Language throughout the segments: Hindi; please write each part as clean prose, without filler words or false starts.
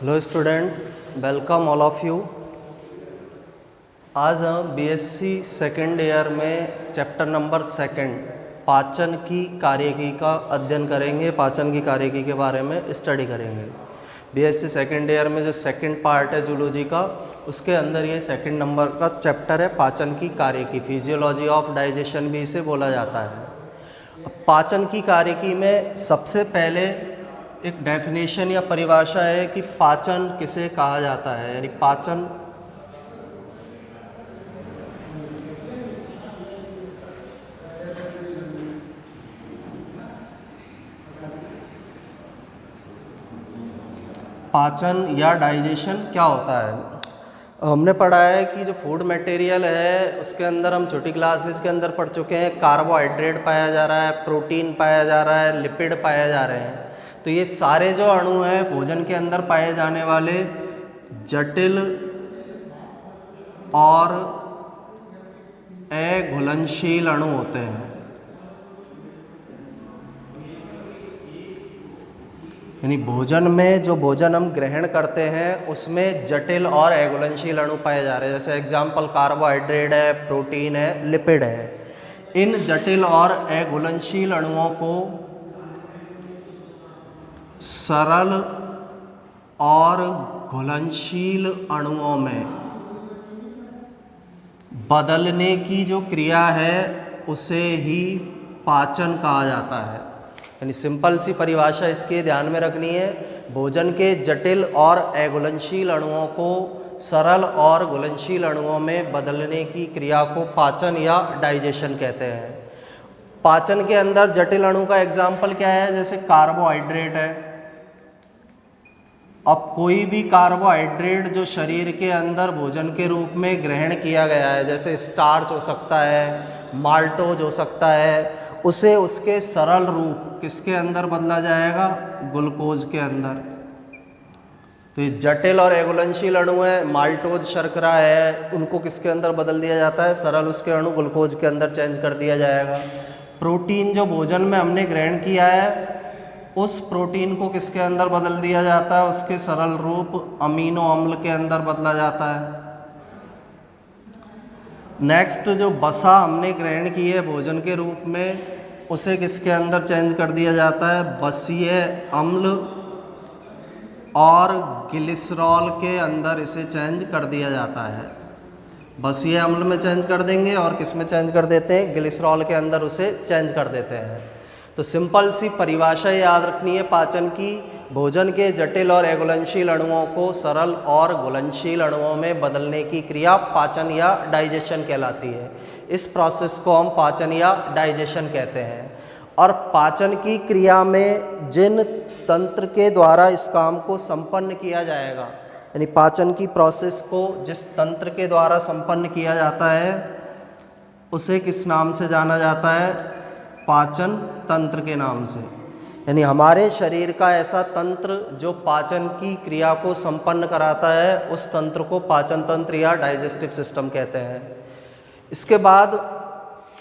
Hello students, welcome all of you. आज हम बीएससी सेकेंड ईयर में चैप्टर नंबर 2 पाचन की कार्यकी का अध्ययन करेंगे। पाचन की कार्यकी के बारे में स्टडी करेंगे। बीएससी सेकेंड ईयर में जो सेकंड पार्ट है जूलॉजी का, उसके अंदर ये सेकंड नंबर का चैप्टर है पाचन की कार्यकी। फिजियोलॉजी ऑफ डाइजेशन भी इसे बोला जाता है। अब पाचन की कार्यकी में सबसे पहले एक डेफिनेशन या परिभाषा है कि पाचन किसे कहा जाता है। यानी पाचन या डाइजेशन क्या होता है। हमने पढ़ा है कि जो फूड मटेरियल है उसके अंदर हम छोटी क्लासेस के अंदर पढ़ चुके हैं, कार्बोहाइड्रेट पाया जा रहा है, प्रोटीन पाया जा रहा है, लिपिड पाया जा रहे हैं। तो ये सारे जो अणु हैं भोजन के अंदर पाए जाने वाले जटिल और अघुलनशील अणु होते हैं। यानी भोजन में जो भोजन हम ग्रहण करते हैं उसमें जटिल और अघुलनशील अणु पाए जा रहे हैं। जैसे एग्जाम्पल कार्बोहाइड्रेट है, प्रोटीन है, लिपिड है। इन जटिल और अघुलनशील अणुओं को सरल और घुलनशील अणुओं में बदलने की जो क्रिया है उसे ही पाचन कहा जाता है। यानी सिंपल सी परिभाषा इसके ध्यान में रखनी है। भोजन के जटिल और अघुलनशील अणुओं को सरल और घुलनशील अणुओं में बदलने की क्रिया को पाचन या डाइजेशन कहते हैं। पाचन के अंदर जटिल अणु का एग्जाम्पल क्या है? जैसे कार्बोहाइड्रेट है। अब कोई भी कार्बोहाइड्रेट जो शरीर के अंदर भोजन के रूप में ग्रहण किया गया है, जैसे स्टार्च हो सकता है, माल्टोज हो सकता है, उसे उसके सरल रूप किसके अंदर बदला जाएगा? ग्लूकोज के अंदर। तो ये जटिल और अघुलनशील अणु है। माल्टोज शर्करा है, उनको किसके अंदर बदल दिया जाता है? सरल उसके अणु ग्लूकोज के अंदर चेंज कर दिया जाएगा। प्रोटीन जो भोजन में हमने ग्रहण किया है उस प्रोटीन को किसके अंदर बदल दिया जाता है? उसके सरल रूप अमीनो अम्ल के अंदर बदला जाता है। नेक्स्ट, जो वसा हमने ग्रहण की है भोजन के रूप में, उसे किसके अंदर चेंज कर दिया जाता है? बसीय अम्ल और ग्लिसरॉल के अंदर इसे चेंज कर दिया जाता है। बसीय अम्ल में चेंज कर देंगे और किस में चेंज कर देते हैं? ग्लिसरॉल के अंदर उसे चेंज कर देते हैं। तो सिंपल सी परिभाषा याद रखनी है पाचन की। भोजन के जटिल और अघुलनशील अणुओं को सरल और घुलनशील अणुओं में बदलने की क्रिया पाचन या डाइजेशन कहलाती है। इस प्रोसेस को हम पाचन या डाइजेशन कहते हैं। और पाचन की क्रिया में जिन तंत्र के द्वारा इस काम को संपन्न किया जाएगा, यानी पाचन की प्रोसेस को जिस तंत्र के द्वारा संपन्न किया जाता है उसे किस नाम से जाना जाता है? पाचन तंत्र के नाम से। यानी हमारे शरीर का ऐसा तंत्र जो पाचन की क्रिया को संपन्न कराता है उस तंत्र को पाचन तंत्र या डाइजेस्टिव सिस्टम कहते हैं। इसके बाद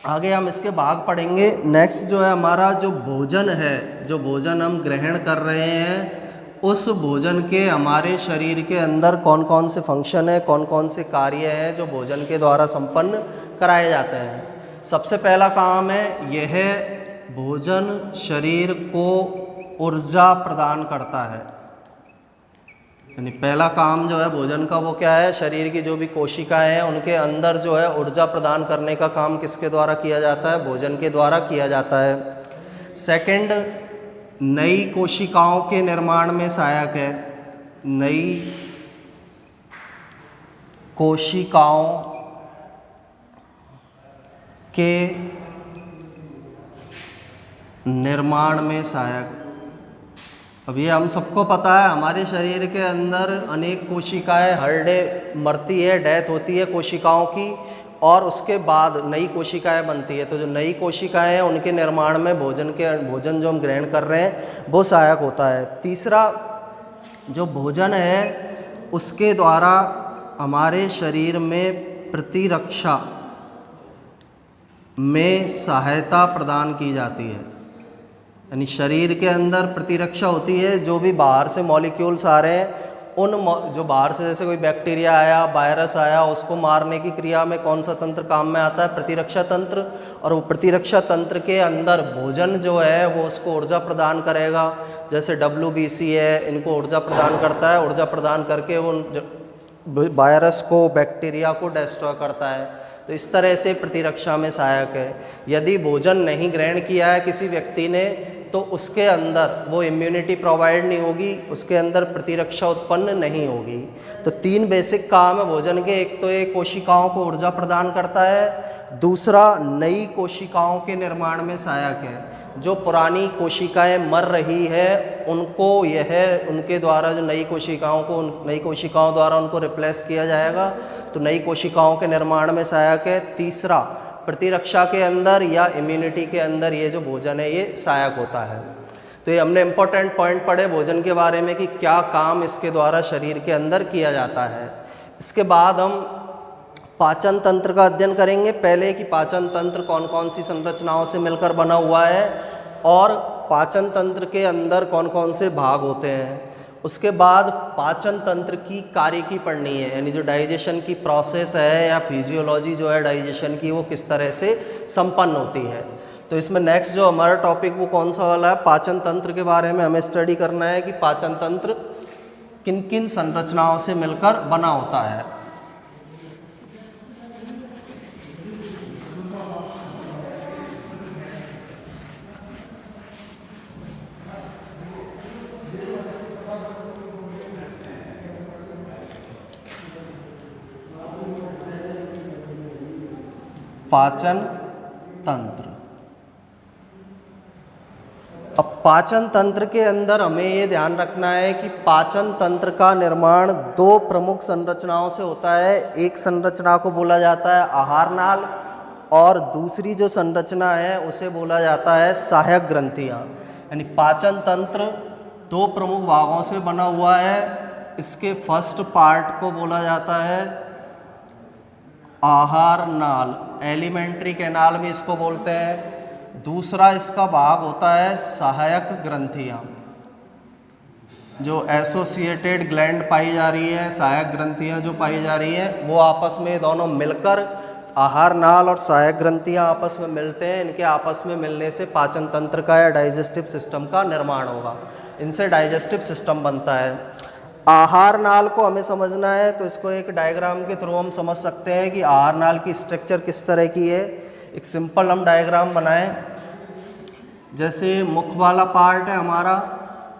आगे हम इसके भाग पढ़ेंगे। नेक्स्ट जो है हमारा जो भोजन है, जो भोजन हम ग्रहण कर रहे हैं, उस भोजन के हमारे शरीर के अंदर कौन कौन से फंक्शन है, कौन कौन से कार्य हैं जो भोजन के द्वारा संपन्न कराए जाते हैं। सबसे पहला काम है यह भोजन शरीर को ऊर्जा प्रदान करता है। यानी पहला काम जो है भोजन का वो क्या है? शरीर की जो भी कोशिकाएं हैं उनके अंदर जो है ऊर्जा प्रदान करने का काम किसके द्वारा किया जाता है? भोजन के द्वारा किया जाता है। सेकंड, नई कोशिकाओं के निर्माण में सहायक है। नई कोशिकाओं के निर्माण में सहायक। अब ये हम सबको पता है, हमारे शरीर के अंदर अनेक कोशिकाएं हर डे मरती है, डेथ होती है कोशिकाओं की, और उसके बाद नई कोशिकाएं बनती है। तो जो नई कोशिकाएं हैं उनके निर्माण में भोजन जो हम ग्रहण कर रहे हैं वो सहायक होता है। तीसरा, जो भोजन है उसके द्वारा हमारे शरीर में प्रतिरक्षा में सहायता प्रदान की जाती है। यानी शरीर के अंदर प्रतिरक्षा होती है, जो भी बाहर से मॉलिक्यूल्स आ रहे हैं जो बाहर से जैसे कोई बैक्टीरिया आया, वायरस आया, उसको मारने की क्रिया में कौन सा तंत्र काम में आता है? प्रतिरक्षा तंत्र। और वो प्रतिरक्षा तंत्र के अंदर भोजन जो है वो उसको ऊर्जा प्रदान करेगा। जैसे WBC है, इनको ऊर्जा प्रदान करता है, ऊर्जा प्रदान करके वो वायरस को, बैक्टीरिया को डिस्ट्रॉय करता है। तो इस तरह से प्रतिरक्षा में सहायक है। यदि भोजन नहीं ग्रहण किया है किसी व्यक्ति ने तो उसके अंदर वो इम्यूनिटी प्रोवाइड नहीं होगी, उसके अंदर प्रतिरक्षा उत्पन्न नहीं होगी। तो 3 बेसिक काम है भोजन के। एक तो ये कोशिकाओं को ऊर्जा प्रदान करता है, दूसरा नई कोशिकाओं के निर्माण में सहायक है। जो पुरानी कोशिकाएं मर रही है उनको उनके द्वारा जो नई कोशिकाओं द्वारा उनको रिप्लेस किया जाएगा, तो नई कोशिकाओं के निर्माण में सहायक है। तीसरा, प्रतिरक्षा के अंदर या इम्यूनिटी के अंदर ये जो भोजन है ये सहायक होता है। तो ये हमने इम्पोर्टेंट पॉइंट पढ़े भोजन के बारे में कि क्या काम इसके द्वारा शरीर के अंदर किया जाता है। इसके बाद हम पाचन तंत्र का अध्ययन करेंगे। पहले कि पाचन तंत्र कौन कौन सी संरचनाओं से मिलकर बना हुआ है और पाचन तंत्र के अंदर कौन कौन से भाग होते हैं। उसके बाद पाचन तंत्र की कार्यकी पढ़नी है, यानी जो डाइजेशन की प्रोसेस है या फिजियोलॉजी जो है डाइजेशन की, वो किस तरह से संपन्न होती है। तो इसमें नेक्स्ट जो हमारा टॉपिक वो कौन सा वाला है? पाचन तंत्र के बारे में हमें स्टडी करना है कि पाचन तंत्र किन किन संरचनाओं से मिलकर बना होता है। पाचन तंत्र। अब पाचन तंत्र के अंदर हमें ये ध्यान रखना है कि पाचन तंत्र का निर्माण 2 प्रमुख संरचनाओं से होता है। एक संरचना को बोला जाता है आहार नाल और दूसरी जो संरचना है उसे बोला जाता है सहायक ग्रंथियाँ। यानी पाचन तंत्र 2 प्रमुख भागों से बना हुआ है। इसके फर्स्ट पार्ट को बोला जाता है आहार नाल, एलिमेंट्री कैनाल भी इसको बोलते हैं। दूसरा इसका भाग होता है सहायक ग्रंथियाँ। जो एसोसिएटेड ग्लैंड पाई जा रही है, सहायक ग्रंथियाँ जो पाई जा रही है, वो आपस में दोनों मिलकर आहार नाल और सहायक ग्रंथियाँ आपस में मिलते हैं। इनके आपस में मिलने से पाचन तंत्र का या डाइजेस्टिव सिस्टम का निर्माण होगा। इनसे डाइजेस्टिव सिस्टम बनता है। आहार नाल को हमें समझना है तो इसको एक डायग्राम के थ्रू हम समझ सकते हैं कि आहार नाल की स्ट्रक्चर किस तरह की है। एक सिंपल हम डायग्राम बनाएं। जैसे मुख वाला पार्ट है हमारा,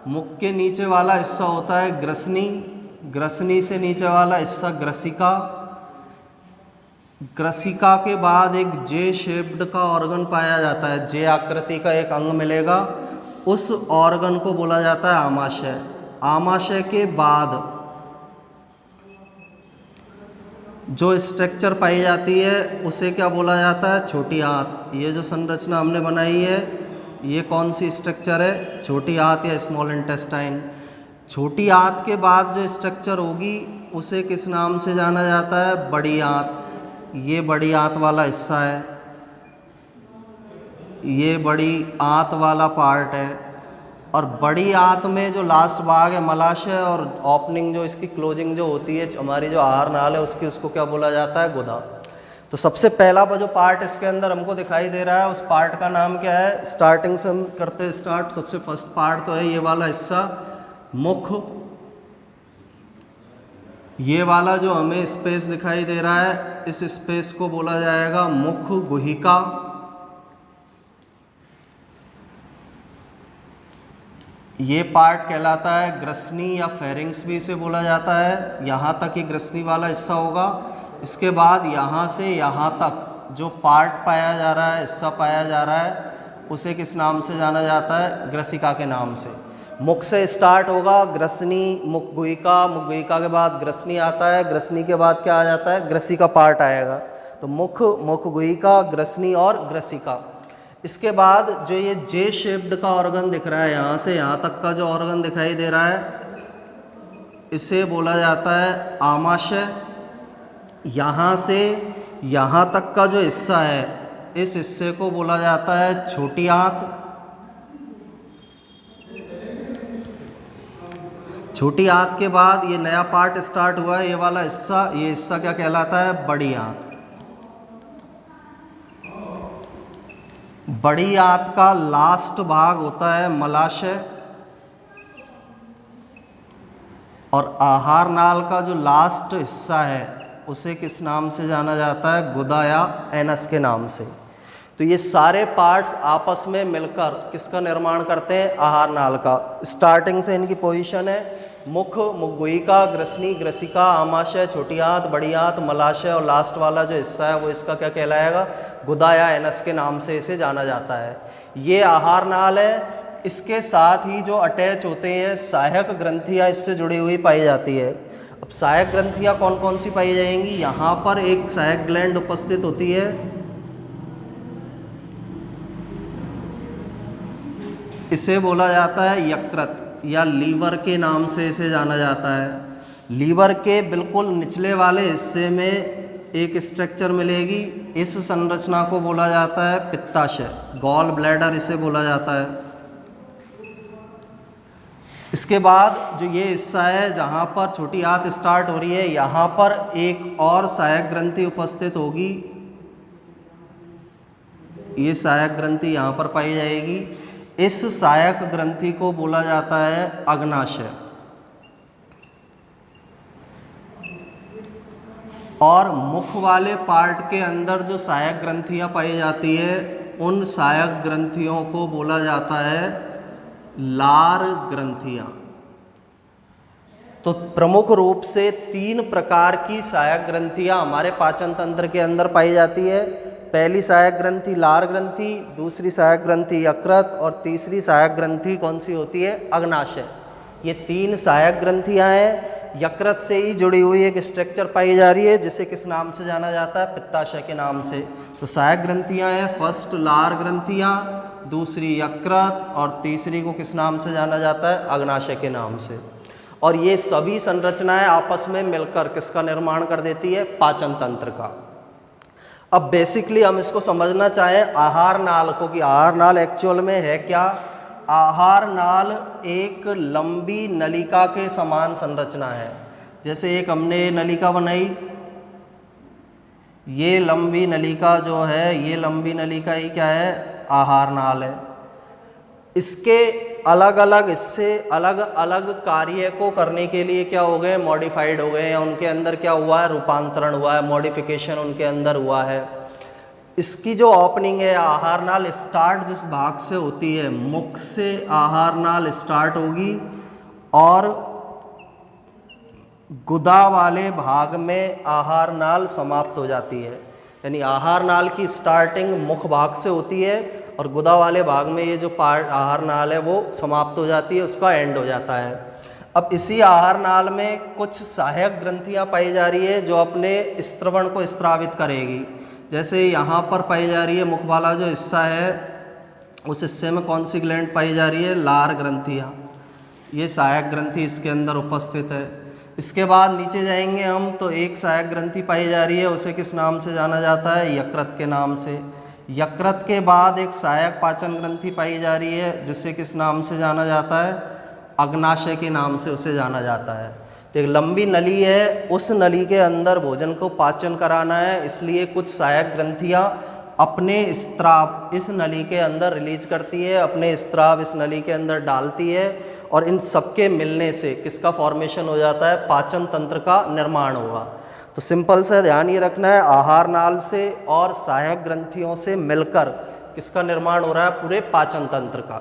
मुख के नीचे वाला हिस्सा होता है ग्रसनी, ग्रसनी से नीचे वाला हिस्सा ग्रसिका, ग्रसिका के बाद एक जे शेप्ड का ऑर्गन पाया जाता है, जे आकृति का एक अंग मिलेगा, उस ऑर्गन को बोला जाता है आमाशय। आमाशय के बाद जो स्ट्रक्चर पाई जाती है उसे क्या बोला जाता है? छोटी आंत। ये जो संरचना हमने बनाई है ये कौन सी स्ट्रक्चर है? छोटी आंत या स्मॉल इंटेस्टाइन। छोटी आंत के बाद जो स्ट्रक्चर होगी उसे किस नाम से जाना जाता है? बड़ी आंत। ये बड़ी आंत वाला हिस्सा है, ये बड़ी आंत वाला पार्ट है। और बड़ी आंत में जो लास्ट भाग है मलाशय, और ओपनिंग जो इसकी क्लोजिंग जो होती है हमारी जो आहार नाल है उसकी, उसको क्या बोला जाता है? गुदा। तो सबसे पहला जो पार्ट इसके अंदर हमको दिखाई दे रहा है उस पार्ट का नाम क्या है? स्टार्टिंग से हम करते हैं स्टार्ट। सबसे फर्स्ट पार्ट तो है ये वाला हिस्सा मुख। ये वाला जो हमें स्पेस दिखाई दे रहा है इस स्पेस को बोला जाएगा मुख गुहिका। ये पार्ट कहलाता है ग्रसनी या फेरिंग्स भी इसे बोला जाता है। यहाँ तक ये ग्रसनी वाला हिस्सा होगा। इसके बाद यहाँ से यहाँ तक जो पार्ट पाया जा रहा है, हिस्सा पाया जा रहा है, उसे किस नाम से जाना जाता है? ग्रसिका के नाम से। मुख से स्टार्ट होगा ग्रसनी, मुख गुहिका, मुख गुहिका के बाद ग्रसनी आता है, ग्रसनी के बाद क्या आ जाता है? ग्रसिका पार्ट आएगा। तो मुख, मुख गुहिका, ग्रसनी और ग्रसिका। इसके बाद जो ये जे शेप्ड का ऑर्गन दिख रहा है, यहाँ से यहाँ तक का जो ऑर्गन दिखाई दे रहा है इसे बोला जाता है आमाशय। यहाँ से यहाँ तक का जो हिस्सा है इस हिस्से को बोला जाता है छोटी आंत। छोटी आंत के बाद ये नया पार्ट स्टार्ट हुआ है, ये वाला हिस्सा, ये हिस्सा क्या कहलाता है? बड़ी आंत। बड़ी आंत का लास्ट भाग होता है मलाशय, और आहार नाल का जो लास्ट हिस्सा है उसे किस नाम से जाना जाता है? गुदा या एनस के नाम से। तो ये सारे पार्ट्स आपस में मिलकर किसका निर्माण करते हैं? आहार नाल का। स्टार्टिंग से इनकी पोजीशन है मुख, मुखगुहिका, ग्रसनी, ग्रसिका, आमाशय, छोटी आंत, बड़ी आंत, मलाशय, और लास्ट वाला जो हिस्सा है वो इसका क्या कहलाएगा? गुदा या एनस के नाम से इसे जाना जाता है। ये आहार नाल है। इसके साथ ही जो अटैच होते हैं सहायक ग्रंथियाँ इससे जुड़ी हुई पाई जाती है। अब सहायक ग्रंथियाँ कौन कौन सी पाई जाएंगी? यहाँ पर एक सहायक ग्लैंड उपस्थित होती है, इसे बोला जाता है यकृत, या लीवर के नाम से इसे जाना जाता है। लीवर के बिल्कुल निचले वाले हिस्से में एक स्ट्रक्चर मिलेगी, इस संरचना को बोला जाता है पित्ताशय, गॉल ब्लैडर इसे बोला जाता है। इसके बाद जो ये हिस्सा है जहाँ पर छोटी आंत स्टार्ट हो रही है, यहाँ पर एक और सहायक ग्रंथि उपस्थित होगी, ये सहायक ग्रंथि यहाँ पर पाई जाएगी। इस सहायक ग्रंथि को बोला जाता है अग्नाशय। और मुख वाले पार्ट के अंदर जो सहायक ग्रंथियाँ पाई जाती है उन सहायक ग्रंथियों को बोला जाता है लार ग्रंथियाँ। तो प्रमुख रूप से 3 प्रकार की सहायक ग्रंथियाँ हमारे पाचन तंत्र के अंदर पाई जाती है। पहली सहायक ग्रंथि लार ग्रंथि, दूसरी सहायक ग्रंथि यकृत, और तीसरी सहायक ग्रंथि कौन सी होती है? अग्नाशय। ये 3 सहायक ग्रंथियाँ हैं। यकृत से ही जुड़ी हुई एक स्ट्रक्चर पाई जा रही है जिसे किस नाम से जाना जाता है? पित्ताशय के नाम से। तो सहायक ग्रंथियाँ हैं, फर्स्ट लार ग्रंथियाँ, दूसरी यकृत, और तीसरी को किस नाम से जाना जाता है? अग्नाशय के नाम से। और ये सभी संरचनाएं आपस में मिलकर किसका निर्माण कर देती है? पाचन तंत्र का। अब बेसिकली हम इसको समझना चाहें आहार नाल को, कि आहार नाल एक्चुअल में है क्या? आहार नाल एक लंबी नलिका के समान संरचना है। जैसे एक हमने नलिका बनाई, ये लंबी नलिका जो है, ये लंबी नलिका ही क्या है? आहार नाल है। इसके अलग अलग हिस्से अलग अलग कार्य को करने के लिए क्या हो गए? मॉडिफाइड हो गए, या उनके अंदर क्या हुआ है? रूपांतरण हुआ है, मॉडिफिकेशन उनके अंदर हुआ है। इसकी जो ओपनिंग है, आहार नाल स्टार्ट जिस भाग से होती है, मुख से आहार नाल स्टार्ट होगी और गुदा वाले भाग में आहार नाल समाप्त हो जाती है। यानी आहार नाल की स्टार्टिंग मुख भाग से होती है और गुदा वाले भाग में ये जो पार्ट आहार नाल है वो समाप्त हो जाती है, उसका एंड हो जाता है। अब इसी आहार नाल में कुछ सहायक ग्रंथियां पाई जा रही है जो अपने स्त्रवण को स्त्रावित करेगी। जैसे यहाँ पर पाई जा रही है, मुख वाला जो हिस्सा है उस हिस्से में कौन सी ग्लैंड पाई जा रही है? लार ग्रंथियाँ। ये सहायक ग्रंथि इसके अंदर उपस्थित है। इसके बाद नीचे जाएंगे हम तो एक सहायक ग्रंथि पाई जा रही है, उसे किस नाम से जाना जाता है? यकृत के नाम से। यकृत के बाद एक सहायक पाचन ग्रंथि पाई जा रही है जिसे किस नाम से जाना जाता है? अग्नाशय के नाम से उसे जाना जाता है। तो एक लंबी नली है, उस नली के अंदर भोजन को पाचन कराना है, इसलिए कुछ सहायक ग्रंथियाँ अपने स्त्राव इस नली के अंदर रिलीज करती है, अपने स्त्राव इस नली के अंदर डालती है और इन सबके मिलने से किसका फॉर्मेशन हो जाता है? पाचन तंत्र का निर्माण होगा। तो सिंपल सा ध्यान ये रखना है, आहार नाल से और सहायक ग्रंथियों से मिलकर किसका निर्माण हो रहा है? पूरे पाचन तंत्र का।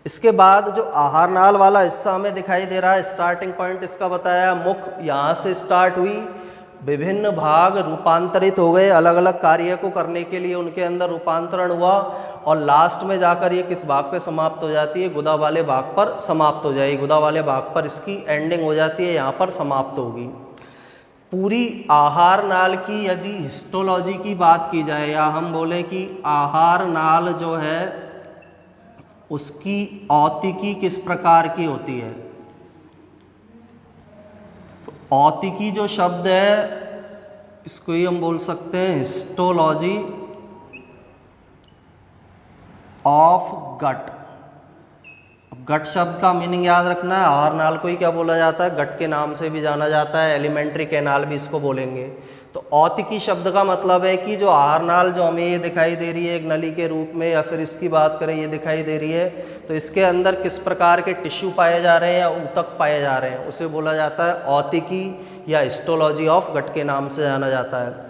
इसके बाद जो आहार नाल वाला हिस्सा हमें दिखाई दे रहा है, स्टार्टिंग पॉइंट इसका बताया, मुख यहाँ से स्टार्ट हुई, विभिन्न भाग रूपांतरित हो गए, अलग अलग कार्य को करने के लिए उनके अंदर रूपांतरण हुआ और लास्ट में जाकर ये किस भाग पे समाप्त हो जाती है? गुदा वाले भाग पर समाप्त हो जाएगी। गुदा वाले भाग पर इसकी एंडिंग हो जाती है, यहाँ पर समाप्त होगी। पूरी आहार नाल की यदि हिस्टोलॉजी की बात की जाए या हम बोलें कि आहार नाल जो है उसकी औतिकी किस प्रकार की होती है, तो औतिकी जो शब्द है इसको ही हम बोल सकते हैं हिस्टोलॉजी ऑफ गट। गट शब्द का मीनिंग याद रखना है। आहार नाल को ही क्या बोला जाता है? गट के नाम से भी जाना जाता है, एलिमेंट्री कैनाल भी इसको बोलेंगे। तो औतिकी शब्द का मतलब है कि जो आहार नाल जो हमें ये दिखाई दे रही है एक नली के रूप में, या फिर इसकी बात करें ये दिखाई दे रही है, तो इसके अंदर किस प्रकार के टिश्यू पाए जा रहे हैं या ऊतक पाए जा रहे हैं, उसे बोला जाता है औतिकी या हिस्टोलॉजी ऑफ गट के नाम से जाना जाता है।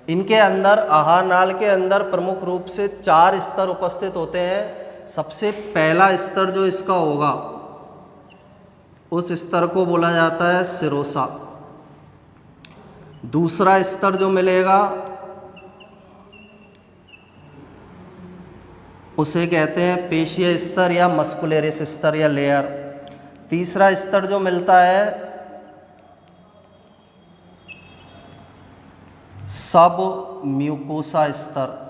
इनके अंदर आहार नाल के अंदर प्रमुख रूप से 4 स्तर उपस्थित होते हैं। सबसे पहला स्तर जो इसका होगा उस स्तर को बोला जाता है सिरोसा। दूसरा स्तर जो मिलेगा उसे कहते हैं पेशीय स्तर या मस्कुलरिस स्तर या लेयर। तीसरा स्तर जो मिलता है सब म्यूकोसा स्तर,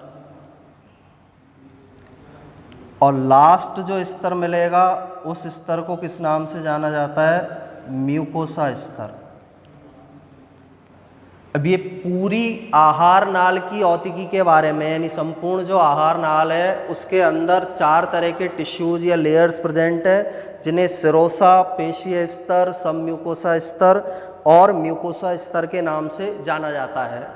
और लास्ट जो स्तर मिलेगा उस स्तर को किस नाम से जाना जाता है? म्यूकोसा स्तर। अब ये पूरी आहार नाल की औतिकी के बारे में, यानी संपूर्ण जो आहार नाल है उसके अंदर 4 तरह के टिश्यूज या लेयर्स प्रेजेंट है, जिन्हें सिरोसा, पेशीय स्तर, सब म्यूकोसा स्तर और म्यूकोसा स्तर के नाम से जाना जाता है।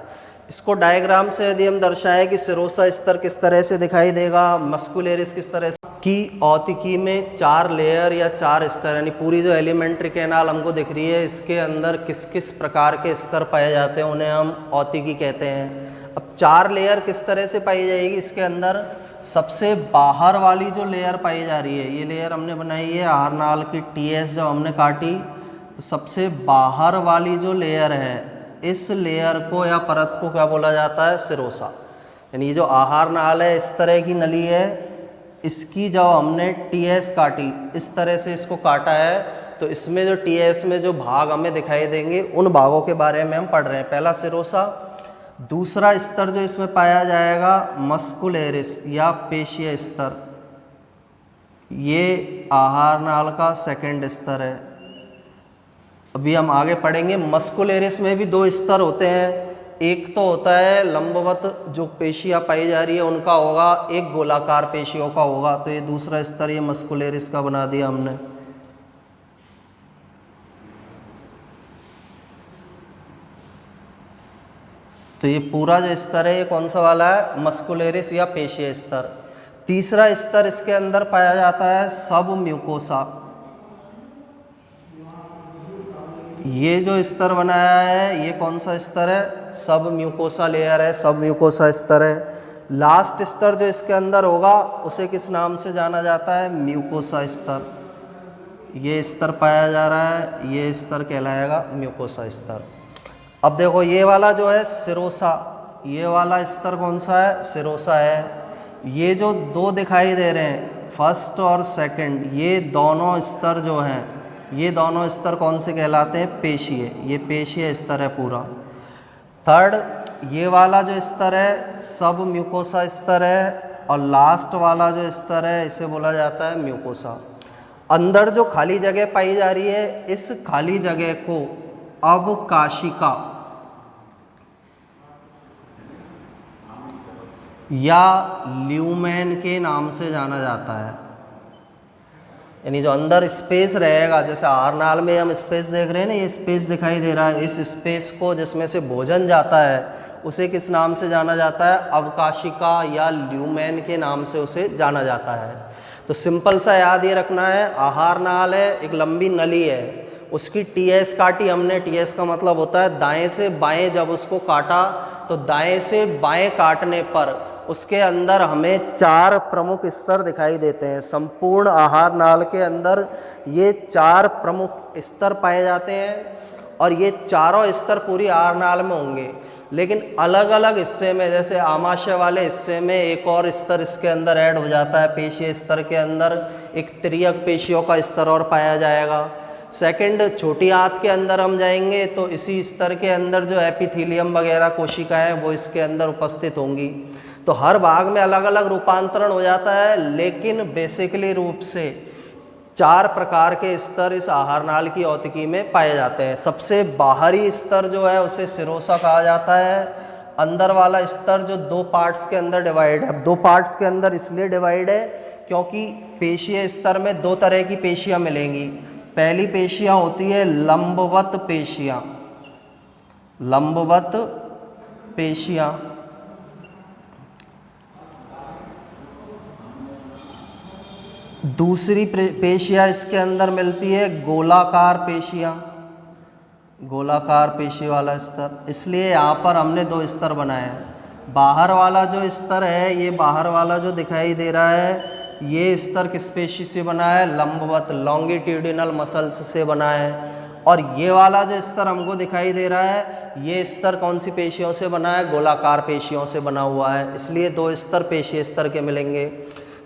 इसको डायग्राम से यदि हम दर्शाएं कि सिरोसा स्तर किस तरह से दिखाई देगा, मस्कुलरिस किस तरह से, कि औतिकी में 4 लेयर या 4 स्तर, यानी पूरी जो एलिमेंट्री कैनाल हमको दिख रही है इसके अंदर किस किस प्रकार के स्तर पाए जाते हैं उन्हें हम औतिकी कहते हैं। अब 4 लेयर किस तरह से पाई जाएगी इसके अंदर? सबसे बाहर वाली जो लेयर पाई जा रही है, ये लेयर हमने बनाई है आहार नाल की टीएस जब हमने काटी, तो सबसे बाहर वाली जो लेयर है इस लेयर को या परत को क्या बोला जाता है? सिरोसा। यानी जो आहार नाल है इस तरह की नली है, इसकी जब हमने टीएस काटी, इस तरह से इसको काटा है, तो इसमें जो टीएस में जो भाग हमें दिखाई देंगे उन भागों के बारे में हम पढ़ रहे हैं। पहला सिरोसा। दूसरा स्तर जो इसमें पाया जाएगा मस्कुलरिस या पेशीय स्तर, ये आहार नाल का सेकंड स्तर है। अभी हम आगे पढ़ेंगे। मस्कुलरिस में भी 2 स्तर होते हैं। एक तो होता है लंबवत जो पेशियाँ पाई जा रही है उनका होगा, एक गोलाकार पेशियों का होगा। तो ये दूसरा स्तर ये मस्कुलरिस का बना दिया हमने। तो ये पूरा जो स्तर है ये कौन सा वाला है? मस्कुलरिस या पेशीय स्तर। तीसरा स्तर इसके अंदर पाया जाता है सब म्यूकोसा। ये जो स्तर बनाया है ये कौन सा स्तर है? सब म्यूकोसा लेयर है, सब म्यूकोसा स्तर है। लास्ट स्तर जो इसके अंदर होगा उसे किस नाम से जाना जाता है? म्यूकोसा स्तर। ये स्तर पाया जा रहा है, ये स्तर कहलाएगा म्यूकोसा स्तर। अब देखो ये वाला जो है सिरोसा, ये वाला स्तर कौन सा है? सिरोसा है। ये जो 2 दिखाई दे रहे हैं फर्स्ट और सेकंड, ये दोनों स्तर जो हैं, ये दोनों स्तर कौन से कहलाते हैं? पेशीय। ये पेशीय स्तर है पूरा। थर्ड ये वाला जो स्तर है सब म्यूकोसा स्तर है, और लास्ट वाला जो स्तर है इसे बोला जाता है म्यूकोसा। अंदर जो खाली जगह पाई जा रही है इस खाली जगह को अवकाशिका या ल्यूमेन के नाम से जाना जाता है। यानी जो अंदर स्पेस रहेगा, जैसे आहार नाल में हम स्पेस देख रहे हैं ना, ये स्पेस दिखाई दे रहा है, इस स्पेस को जिसमें से भोजन जाता है उसे किस नाम से जाना जाता है? अवकाशिका या ल्यूमेन के नाम से उसे जाना जाता है। तो सिंपल सा याद ये रखना है, आहार नाल है, एक लंबी नली है, उसकी टीएस काटी हमने। टीएस का मतलब होता है दाएं से बाएं। जब उसको काटा तो दाएं से बाएं काटने पर उसके अंदर हमें 4 प्रमुख स्तर दिखाई देते हैं। संपूर्ण आहार नाल के अंदर ये 4 प्रमुख स्तर पाए जाते हैं, और ये चारों स्तर पूरी आहार नाल में होंगे, लेकिन अलग अलग हिस्से में, जैसे आमाशय वाले हिस्से में एक और स्तर इसके अंदर ऐड हो जाता है। पेशीय स्तर के अंदर एक त्रियक पेशियों का स्तर और पाया जाएगा। सेकंड छोटी आंत के अंदर हम जाएंगे तो इसी स्तर के अंदर जो एपिथेलियम वगैरह कोशिकाएं वो इसके अंदर उपस्थित होंगी। तो हर भाग में अलग अलग रूपांतरण हो जाता है, लेकिन बेसिकली रूप से 4 प्रकार के स्तर इस आहार नाल की औतिकी में पाए जाते हैं। सबसे बाहरी स्तर जो है उसे सिरोसा कहा जाता है। अंदर वाला स्तर जो 2 पार्ट्स के अंदर डिवाइड है। 2 पार्ट्स के अंदर इसलिए डिवाइड है क्योंकि पेशीय स्तर में दो तरह की पेशियां मिलेंगी। पहली पेशियां होती है लंबवत पेशियां, लंबवत पेशियां। दूसरी पेशियां इसके अंदर मिलती है गोलाकार पेशियां, गोलाकार पेशी वाला स्तर। इसलिए यहाँ पर हमने दो स्तर बनाए हैं। बाहर वाला जो स्तर है, ये बाहर वाला जो दिखाई दे रहा है, ये स्तर किस पेशी से बना है? लंबवत लॉन्गिट्यूडिनल मसल्स से बना है। और ये वाला जो स्तर हमको दिखाई दे रहा है, ये स्तर कौन सी पेशियों से बना है? गोलाकार पेशियों से बना हुआ है। इसलिए दो स्तर पेशीय स्तर के मिलेंगे।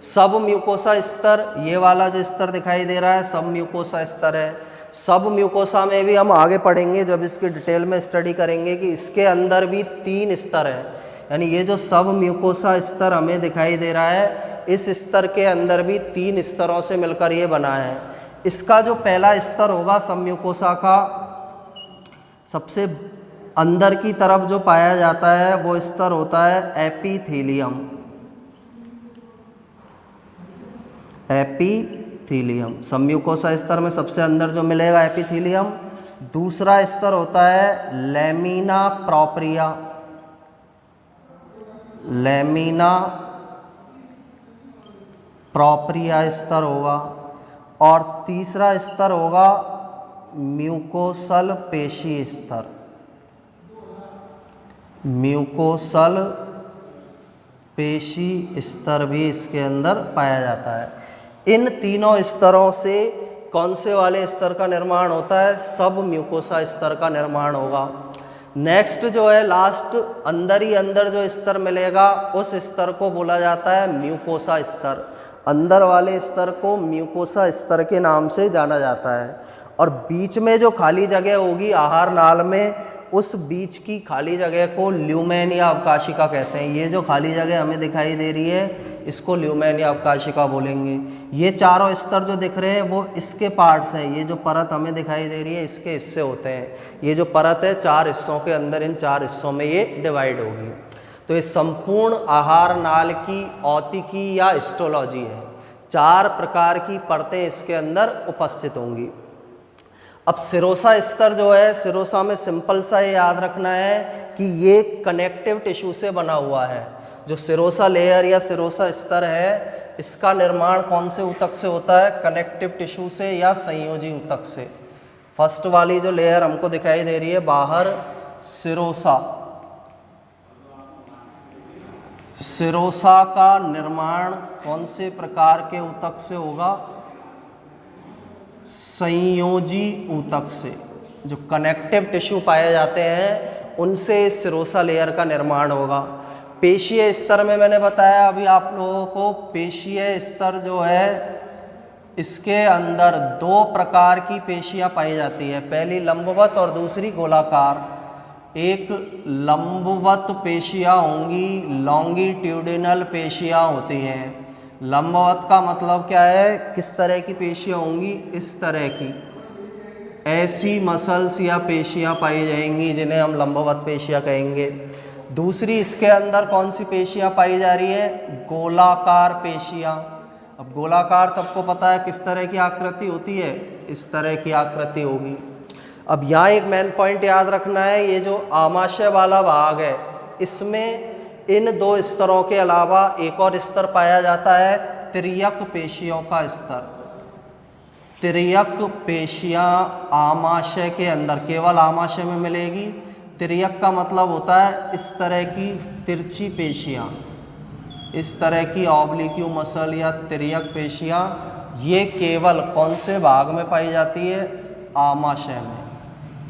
सब म्यूकोसा स्तर, ये वाला जो स्तर दिखाई दे रहा है सब म्यूकोसा स्तर है। सब म्यूकोसा में भी हम आगे पढ़ेंगे जब इसकी डिटेल में स्टडी करेंगे कि इसके अंदर भी 3 स्तर है। यानी ये जो सब म्यूकोसा स्तर हमें दिखाई दे रहा है, इस स्तर के अंदर भी 3 स्तरों से मिलकर ये बना है। इसका जो पहला स्तर होगा सब म्यूकोसा का, सबसे अंदर की तरफ जो पाया जाता है वो स्तर होता है एपिथेलियम, एपिथेलियम। सब म्यूकोसा स्तर में सबसे अंदर जो मिलेगा एपिथेलियम। दूसरा स्तर होता है लैमिना प्रोप्रिया, लैमिना प्रोप्रिया स्तर होगा। और तीसरा स्तर होगा म्यूकोसल पेशी स्तर, म्यूकोसल पेशी स्तर भी इसके अंदर पाया जाता है। इन तीनों स्तरों से कौन से वाले स्तर का निर्माण होता है? सब म्यूकोसा स्तर का निर्माण होगा। नेक्स्ट जो है लास्ट अंदर ही अंदर जो स्तर मिलेगा उस स्तर को बोला जाता है म्यूकोसा स्तर। अंदर वाले स्तर को म्यूकोसा स्तर के नाम से जाना जाता है। और बीच में जो खाली जगह होगी आहार नाल में, उस बीच की खाली जगह को ल्यूमेन या अवकाशिका कहते हैं। ये जो खाली जगह हमें दिखाई दे रही है इसको ल्यूमेन या अवकाशिका बोलेंगे। ये चारों स्तर जो दिख रहे हैं वो इसके पार्ट्स हैं। ये जो परत हमें दिखाई दे रही है इसके हिस्से होते हैं। ये जो परत है 4 हिस्सों के अंदर, इन 4 हिस्सों में ये डिवाइड होगी। तो ये संपूर्ण आहार नाल की औतिकी या हिस्टोलॉजी है। 4 प्रकार की परतें इसके अंदर उपस्थित होंगी। अब सिरोसा स्तर जो है, सिरोसा में सिंपल सा ये याद रखना है कि ये कनेक्टिव टिश्यू से बना हुआ है। जो सिरोसा लेयर या सिरोसा स्तर है, इसका निर्माण कौन से ऊतक से होता है? कनेक्टिव टिश्यू से या संयोजी ऊतक से। फर्स्ट वाली जो लेयर हमको दिखाई दे रही है बाहर, सिरोसा, सिरोसा का निर्माण कौन से प्रकार के ऊतक से होगा? संयोजी ऊतक से। जो कनेक्टिव टिश्यू पाए जाते हैं उनसे सिरोसा लेयर का निर्माण होगा। पेशीय स्तर में मैंने बताया अभी आप लोगों को, पेशीय स्तर जो है इसके अंदर 2 प्रकार की पेशियां पाई जाती है। पहली लंबवत और दूसरी गोलाकार। एक लंबवत पेशियां होंगी, लॉन्गिट्यूडिनल पेशियां होती हैं। लंबवत का मतलब क्या है? किस तरह की पेशियां होंगी? इस तरह की, ऐसी मसल्स या पेशियां पाई जाएंगी जिन्हें हम लंबवत पेशियां कहेंगे। दूसरी इसके अंदर कौन सी पेशियां पाई जा रही है? गोलाकार पेशियां। अब गोलाकार सबको पता है किस तरह की आकृति होती है, इस तरह की आकृति होगी। अब यहाँ एक मेन पॉइंट याद रखना है, ये जो आमाशय वाला भाग है इसमें इन 2 स्तरों के अलावा एक और स्तर पाया जाता है तिर्यक पेशियों का स्तर। तिर्यक पेशियां आमाशय के अंदर, केवल आमाशय में मिलेगी। तिर्यक का मतलब होता है इस तरह की तिरछी पेशियां, इस तरह की ऑब्लिक्यू मसल या तिर्यक पेशियां, ये केवल कौन से भाग में पाई जाती है? आमाशय में।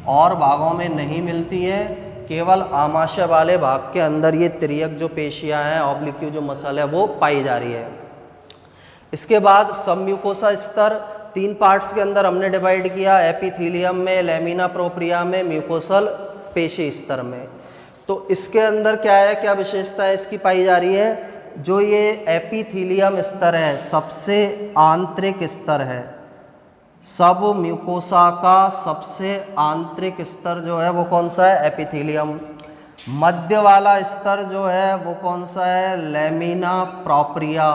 और भागों में नहीं मिलती है, केवल आमाशय वाले भाग के अंदर ये तिर्यक जो पेशियां हैं, ऑब्लिक्यू जो मसल है वो पाई जा रही है। इसके बाद सब म्यूकोसा स्तर 3 पार्ट्स के अंदर हमने डिवाइड किया, एपिथेलियम में, लैमिना प्रोप्रिया में, म्यूकोसल पेशी स्तर में। तो इसके अंदर क्या है, क्या विशेषता है इसकी पाई जा रही है? जो ये एपिथेलियम स्तर है सबसे आंतरिक स्तर है। सब म्यूकोसा का सबसे आंतरिक स्तर जो है वो कौन सा है? एपिथेलियम। मध्य वाला स्तर जो है वो कौन सा है? Lamina propria.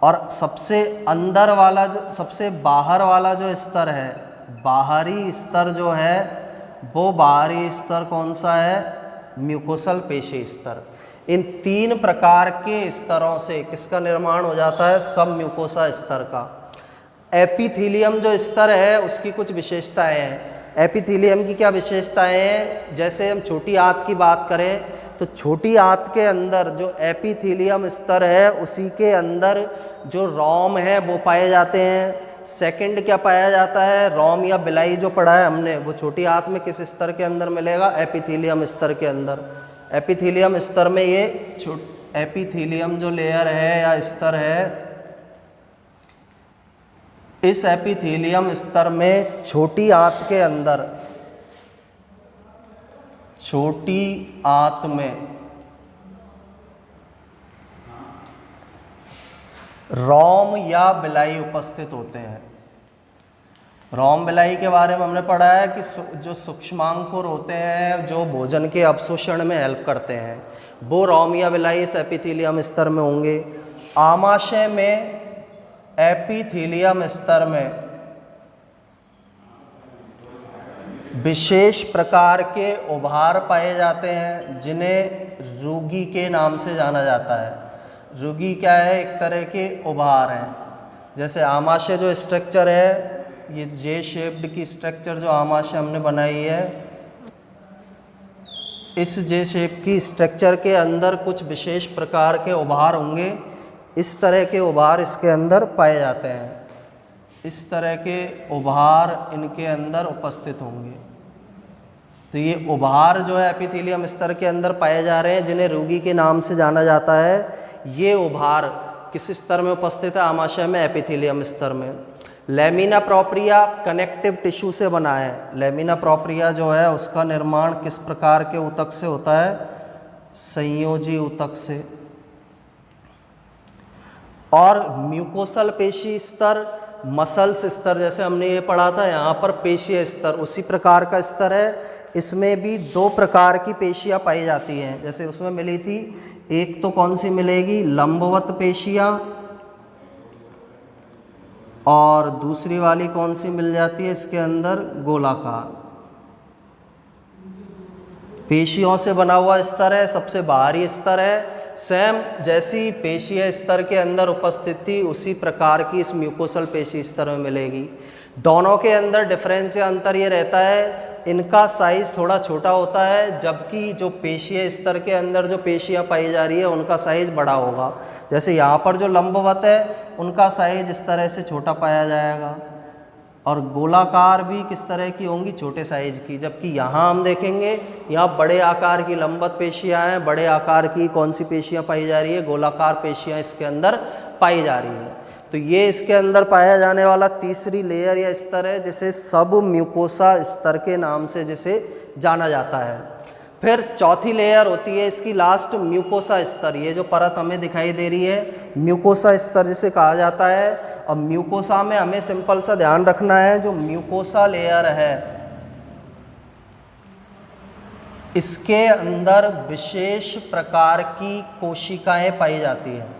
और सबसे अंदर वाला जो सबसे बाहर वाला जो स्तर है, बाहरी स्तर जो है, वो बाहरी स्तर कौन सा है? म्यूकोसल पेशी स्तर। इन 3 प्रकार के स्तरों से किसका निर्माण हो जाता है? सब म्यूकोसा स्तर का। एपिथेलियम जो स्तर है उसकी कुछ विशेषताएं हैं। एपिथेलियम की क्या विशेषताएं हैं? जैसे हम छोटी आंत की बात करें तो छोटी आंत के अंदर जो एपिथेलियम स्तर है उसी के अंदर जो रोम है वो पाए जाते हैं। सेकंड क्या पाया जाता है? रोम या बिलाई जो पढ़ा है हमने, वो छोटी आंत में किस स्तर के अंदर मिलेगा? एपिथेलियम स्तर के अंदर। एपिथेलियम स्तर में ये एपिथेलियम जो लेयर है या स्तर है, इस एपिथेलियम स्तर में छोटी आंत के अंदर, छोटी आंत में रोम या बिलाई उपस्थित होते हैं। रोम बिलाई के बारे में हमने पढ़ा है कि जो सूक्ष्मांकुर होते हैं जो भोजन के अवशोषण में हेल्प करते हैं, वो रोम या बिलाई इस एपिथेलियम स्तर में होंगे। आमाशय में एपिथेलियम स्तर में विशेष प्रकार के उभार पाए जाते हैं जिन्हें रुगी के नाम से जाना जाता है। रुगी क्या है? एक तरह के उभार हैं। जैसे आमाशय जो स्ट्रक्चर है, ये जे शेप्ड की स्ट्रक्चर जो आमाशय हमने बनाई है, इस जे शेप की स्ट्रक्चर के अंदर कुछ विशेष प्रकार के उभार होंगे। इस तरह के उभार इसके अंदर पाए जाते हैं। इस तरह के उभार इनके अंदर उपस्थित होंगे। तो ये उभार जो है एपिथेलियम स्तर के अंदर पाए जा रहे हैं जिन्हें रुगी के नाम से जाना जाता है। ये उभार किस स्तर में उपस्थित है? आमाशय में, एपिथेलियम स्तर में। लेमिना प्रोप्रिया कनेक्टिव टिश्यू से बना है। लेमिना प्रोप्रिया जो है उसका निर्माण किस प्रकार के ऊतक से होता है? संयोजी ऊतक से। और म्यूकोसल पेशी स्तर, मसल्स स्तर, जैसे हमने ये पढ़ा था यहाँ पर पेशीय स्तर, उसी प्रकार का स्तर है। इसमें भी 2 प्रकार की पेशियाँ पाई जाती हैं। जैसे उसमें मिली थी, एक तो कौन सी मिलेगी? लंबवत पेशियाँ, और दूसरी वाली कौन सी मिल जाती है इसके अंदर? गोलाकार। पेशियों से बना हुआ स्तर है, सबसे बाहरी स्तर है। सेम जैसी पेशीय स्तर के अंदर उपस्थित थी उसी प्रकार की इस म्यूकोसल पेशी स्तर में मिलेगी। दोनों के अंदर डिफरेंस या अंतर ये रहता है, इनका साइज़ थोड़ा छोटा होता है, जबकि जो पेशीय स्तर के अंदर जो पेशियाँ पाई जा रही है उनका साइज़ बड़ा होगा। जैसे यहाँ पर जो लंबवत है उनका साइज़ इस तरह से छोटा पाया जाएगा, और गोलाकार भी किस तरह की होंगी? छोटे साइज की। जबकि यहाँ हम देखेंगे यहाँ बड़े आकार की लंबवत पेशियाँ हैं, बड़े आकार की कौन सी पेशियाँ पाई जा रही है? गोलाकार पेशियाँ इसके अंदर पाई जा रही हैं। तो ये इसके अंदर पाया जाने वाला तीसरी लेयर या स्तर है जिसे सब म्यूकोसा स्तर के नाम से जिसे जाना जाता है। फिर चौथी लेयर होती है इसकी लास्ट, म्यूकोसा स्तर। ये जो परत हमें दिखाई दे रही है म्यूकोसा स्तर जिसे कहा जाता है। और म्यूकोसा में हमें सिंपल सा ध्यान रखना है, जो म्यूकोसा लेयर है इसके अंदर विशेष प्रकार की कोशिकाएं पाई जाती हैं।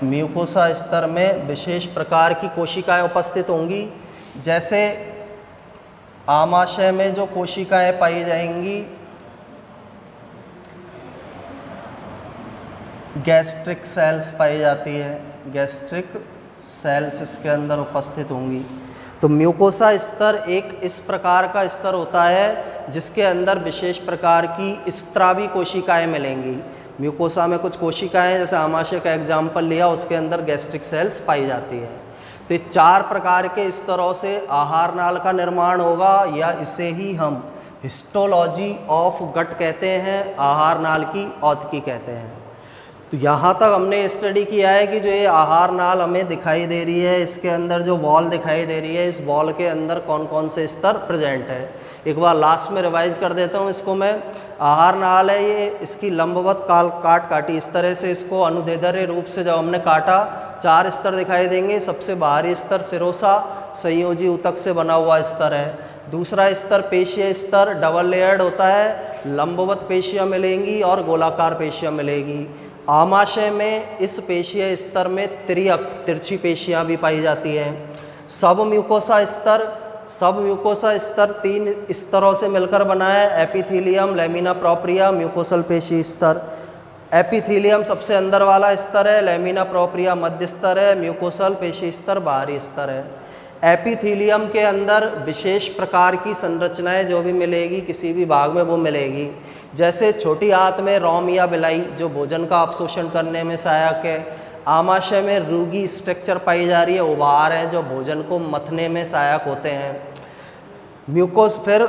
म्यूकोसा स्तर में विशेष प्रकार की कोशिकाएं उपस्थित होंगी। जैसे आमाशय में जो कोशिकाएं पाई जाएंगी, गैस्ट्रिक सेल्स पाई जाती है, गैस्ट्रिक सेल्स इसके अंदर उपस्थित होंगी। तो म्यूकोसा स्तर एक इस प्रकार का स्तर होता है जिसके अंदर विशेष प्रकार की स्त्रावी कोशिकाएं मिलेंगी। म्यूकोसा में कुछ कोशिकाएं, जैसे आमाशय का एग्जाम्पल लिया, उसके अंदर गैस्ट्रिक सेल्स पाई जाती है। तो ये 4 प्रकार के स्तरों से आहार नाल का निर्माण होगा, या इसे ही हम हिस्टोलॉजी ऑफ गट कहते हैं, आहार नाल की औतकी कहते हैं। तो यहाँ तक हमने स्टडी किया है कि जो ये आहार नाल हमें दिखाई दे रही है, इसके अंदर जो वॉल दिखाई दे रही है, इस वॉल के अंदर कौन कौन से स्तर प्रेजेंट है। एक बार लास्ट में रिवाइज कर देता हूँ इसको मैं। आहार नाल है ये, इसकी लंबवत काटी इस तरह से इसको अनुदैर्ध्य रूप से जब हमने काटा 4 स्तर दिखाई देंगे। सबसे बाहरी स्तर सिरोसा संयोजी ऊतक से बना हुआ स्तर है। दूसरा स्तर पेशीय स्तर, डबल लेयर्ड होता है, लंबवत पेशियाँ मिलेंगी और गोलाकार पेशियाँ मिलेगी। आमाशय में इस पेशीय स्तर में तिरछी पेशियां भी पाई जाती हैं। सब म्यूकोसा स्तर 3 स्तरों से मिलकर बना है, एपिथीलियम, लैमिना प्रोप्रिया, म्यूकोसल पेशी स्तर। एपिथीलियम सबसे अंदर वाला स्तर है, लैमिना प्रोप्रिया मध्य स्तर है, म्यूकोसल पेशी स्तर बाहरी स्तर है। एपिथीलियम के अंदर विशेष प्रकार की संरचनाएं जो भी मिलेगी किसी भी भाग में वो मिलेगी, जैसे छोटी आंत में रोम या बिलाई जो भोजन का अवशोषण करने में सहायक है। आमाशय में रूगी स्ट्रक्चर पाई जा रही है, उभार है जो भोजन को मथने में सहायक होते हैं। म्यूकोस फिर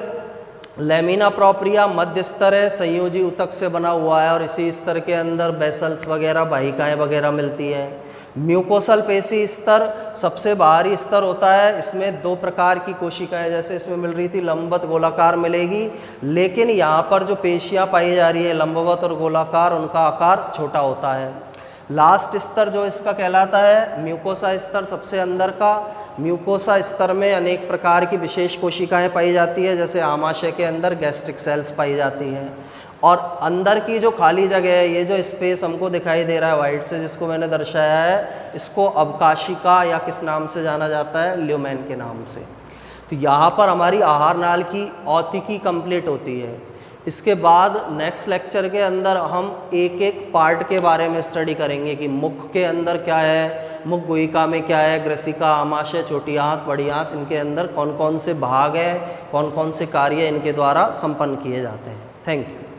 लैमिना प्रोप्रिया मध्य स्तर है, संयोजी ऊतक से बना हुआ है और इसी स्तर के अंदर बेसल्स वगैरह वाहिकाएं वगैरह मिलती हैं। म्यूकोसल पेशी स्तर सबसे बाहरी स्तर होता है, इसमें 2 प्रकार की कोशिकाएं जैसे इसमें मिल रही थी लंबवत गोलाकार मिलेगी, लेकिन यहाँ पर जो पेशियां पाई जा रही है लंबवत और गोलाकार उनका आकार छोटा होता है। लास्ट स्तर जो इसका कहलाता है म्यूकोसा स्तर, सबसे अंदर का। म्यूकोसा स्तर में अनेक प्रकार की विशेष कोशिकाएं पाई जाती है, जैसे आमाशय के अंदर गैस्ट्रिक सेल्स पाई जाती हैं। और अंदर की जो खाली जगह है, ये जो स्पेस हमको दिखाई दे रहा है वाइट से जिसको मैंने दर्शाया है, इसको अवकाशिका या किस नाम से जाना जाता है, ल्यूमेन के नाम से। तो यहाँ पर हमारी आहार नाल की औतिकी कंप्लीट होती है। इसके बाद नेक्स्ट लेक्चर के अंदर हम एक एक पार्ट के बारे में स्टडी करेंगे कि मुख के अंदर क्या है, मुख गुहिका में क्या है, ग्रसिका, आमाशय, छोटी आंत, बड़ी आंत, इनके अंदर कौन कौन से भाग हैं, कौन कौन से कार्य इनके द्वारा संपन्न किए जाते हैं। Thank you.